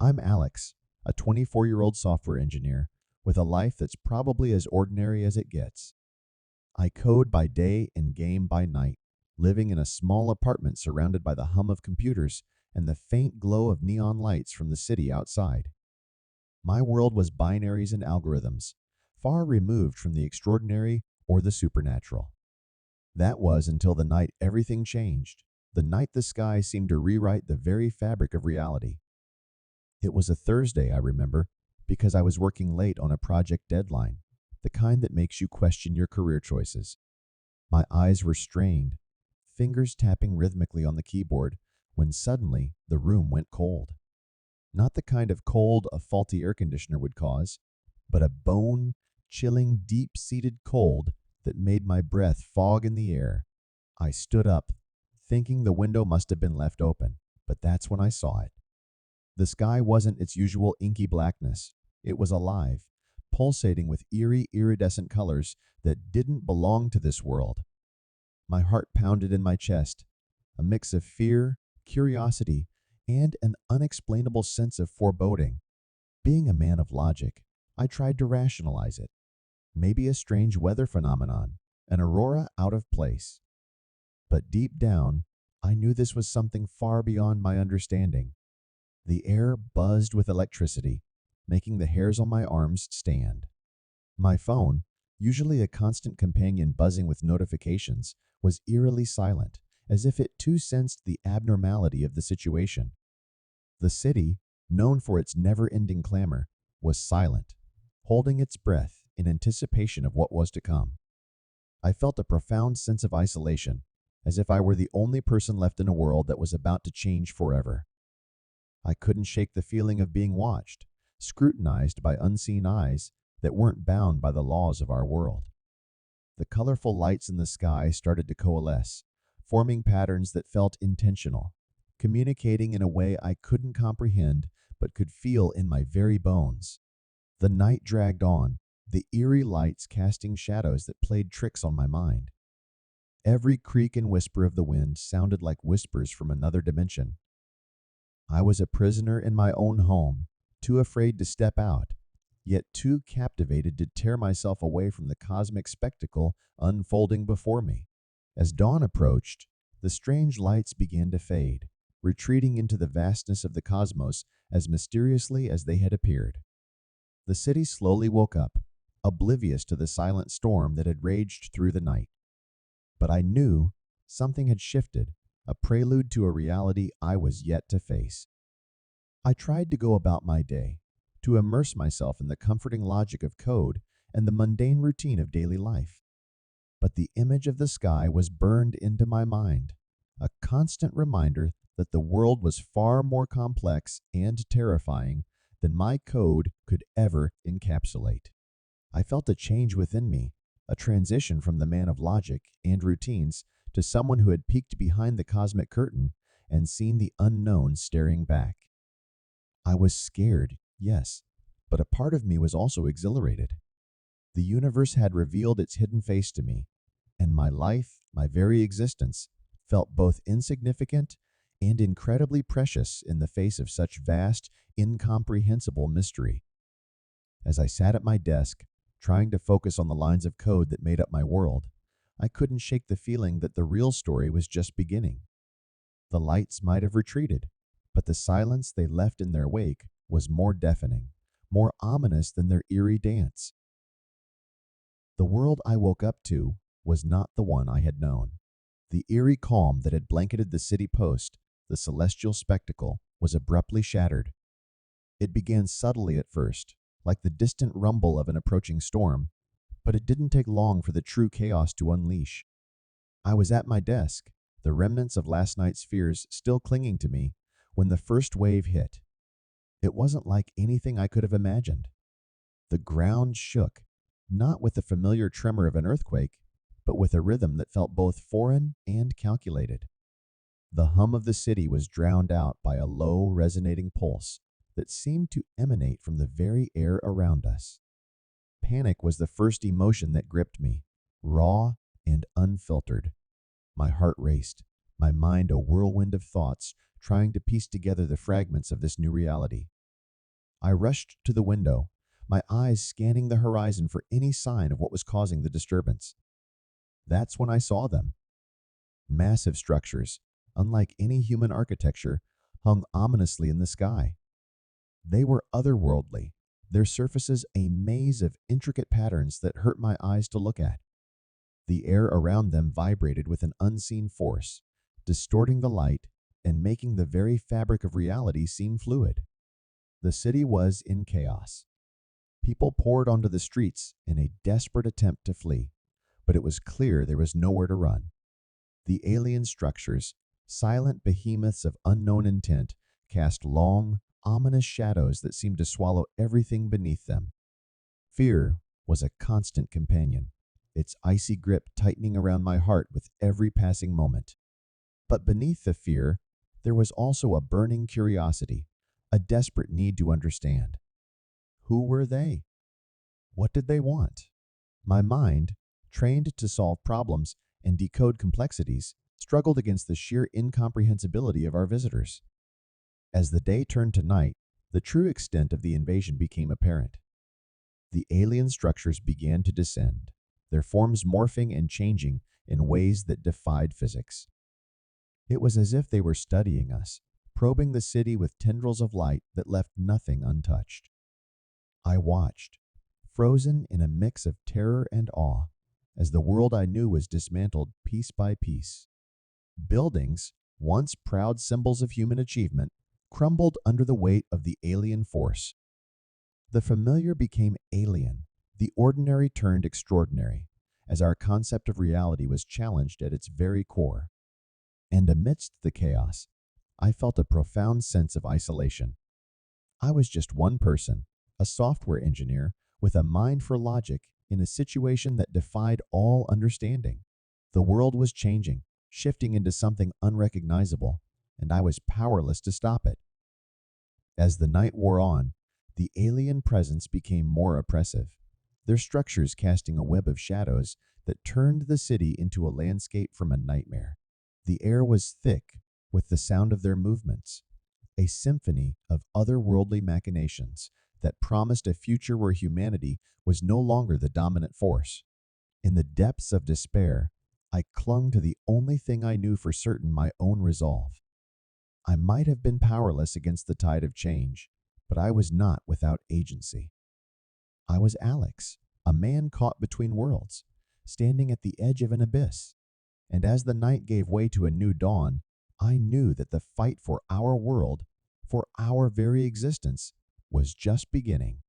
I'm Alex, a 24-year-old software engineer with a life that's probably as ordinary as it gets. I code by day and game by night, living in a small apartment surrounded by the hum of computers and the faint glow of neon lights from the city outside. My world was binaries and algorithms, far removed from the extraordinary or the supernatural. That was until the night everything changed, the night the sky seemed to rewrite the very fabric of reality. It was a Thursday, I remember, because I was working late on a project deadline, the kind that makes you question your career choices. My eyes were strained, fingers tapping rhythmically on the keyboard, when suddenly the room went cold. Not the kind of cold a faulty air conditioner would cause, but a bone-chilling, deep-seated cold that made my breath fog in the air. I stood up, thinking the window must have been left open, but that's when I saw it. The sky wasn't its usual inky blackness. It was alive, pulsating with eerie, iridescent colors that didn't belong to this world. My heart pounded in my chest, a mix of fear, curiosity, and an unexplainable sense of foreboding. Being a man of logic, I tried to rationalize it. Maybe a strange weather phenomenon, an aurora out of place. But deep down, I knew this was something far beyond my understanding. The air buzzed with electricity, making the hairs on my arms stand. My phone, usually a constant companion buzzing with notifications, was eerily silent, as if it too sensed the abnormality of the situation. The city, known for its never-ending clamor, was silent, holding its breath in anticipation of what was to come. I felt a profound sense of isolation, as if I were the only person left in a world that was about to change forever. I couldn't shake the feeling of being watched, scrutinized by unseen eyes that weren't bound by the laws of our world. The colorful lights in the sky started to coalesce, forming patterns that felt intentional, communicating in a way I couldn't comprehend but could feel in my very bones. The night dragged on, the eerie lights casting shadows that played tricks on my mind. Every creak and whisper of the wind sounded like whispers from another dimension. I was a prisoner in my own home, too afraid to step out, yet too captivated to tear myself away from the cosmic spectacle unfolding before me. As dawn approached, the strange lights began to fade, retreating into the vastness of the cosmos as mysteriously as they had appeared. The city slowly woke up, oblivious to the silent storm that had raged through the night. But I knew something had shifted, a prelude to a reality I was yet to face. I tried to go about my day, to immerse myself in the comforting logic of code and the mundane routine of daily life. But the image of the sky was burned into my mind, a constant reminder that the world was far more complex and terrifying than my code could ever encapsulate. I felt a change within me, a transition from the man of logic and routines to someone who had peeked behind the cosmic curtain and seen the unknown staring back. I was scared, yes, but a part of me was also exhilarated. The universe had revealed its hidden face to me, and my life, my very existence, felt both insignificant and incredibly precious in the face of such vast, incomprehensible mystery. As I sat at my desk, trying to focus on the lines of code that made up my world, I couldn't shake the feeling that the real story was just beginning. The lights might have retreated, but the silence they left in their wake was more deafening, more ominous than their eerie dance. The world I woke up to was not the one I had known. The eerie calm that had blanketed the city post, the celestial spectacle, was abruptly shattered. It began subtly at first, like the distant rumble of an approaching storm, but it didn't take long for the true chaos to unleash. I was at my desk, the remnants of last night's fears still clinging to me, when the first wave hit. It wasn't like anything I could have imagined. The ground shook, not with the familiar tremor of an earthquake, but with a rhythm that felt both foreign and calculated. The hum of the city was drowned out by a low, resonating pulse that seemed to emanate from the very air around us. Panic was the first emotion that gripped me, raw and unfiltered. My heart raced, my mind a whirlwind of thoughts, trying to piece together the fragments of this new reality. I rushed to the window, my eyes scanning the horizon for any sign of what was causing the disturbance. That's when I saw them. Massive structures, unlike any human architecture, hung ominously in the sky. They were otherworldly, their surfaces a maze of intricate patterns that hurt my eyes to look at. The air around them vibrated with an unseen force, distorting the light and making the very fabric of reality seem fluid. The city was in chaos. People poured onto the streets in a desperate attempt to flee, but it was clear there was nowhere to run. The alien structures, silent behemoths of unknown intent, cast long, ominous shadows that seemed to swallow everything beneath them. Fear was a constant companion, its icy grip tightening around my heart with every passing moment. But beneath the fear, there was also a burning curiosity, a desperate need to understand. Who were they? What did they want? My mind, trained to solve problems and decode complexities, struggled against the sheer incomprehensibility of our visitors. As the day turned to night, the true extent of the invasion became apparent. The alien structures began to descend, their forms morphing and changing in ways that defied physics. It was as if they were studying us, probing the city with tendrils of light that left nothing untouched. I watched, frozen in a mix of terror and awe, as the world I knew was dismantled piece by piece. Buildings, once proud symbols of human achievement, crumbled under the weight of the alien force. The familiar became alien, the ordinary turned extraordinary, as our concept of reality was challenged at its very core. And amidst the chaos, I felt a profound sense of isolation. I was just one person, a software engineer with a mind for logic in a situation that defied all understanding. The world was changing, shifting into something unrecognizable, and I was powerless to stop it. As the night wore on, the alien presence became more oppressive, their structures casting a web of shadows that turned the city into a landscape from a nightmare. The air was thick with the sound of their movements, a symphony of otherworldly machinations that promised a future where humanity was no longer the dominant force. In the depths of despair, I clung to the only thing I knew for certain: my own resolve. I might have been powerless against the tide of change, but I was not without agency. I was Alex, a man caught between worlds, standing at the edge of an abyss. And as the night gave way to a new dawn, I knew that the fight for our world, for our very existence, was just beginning.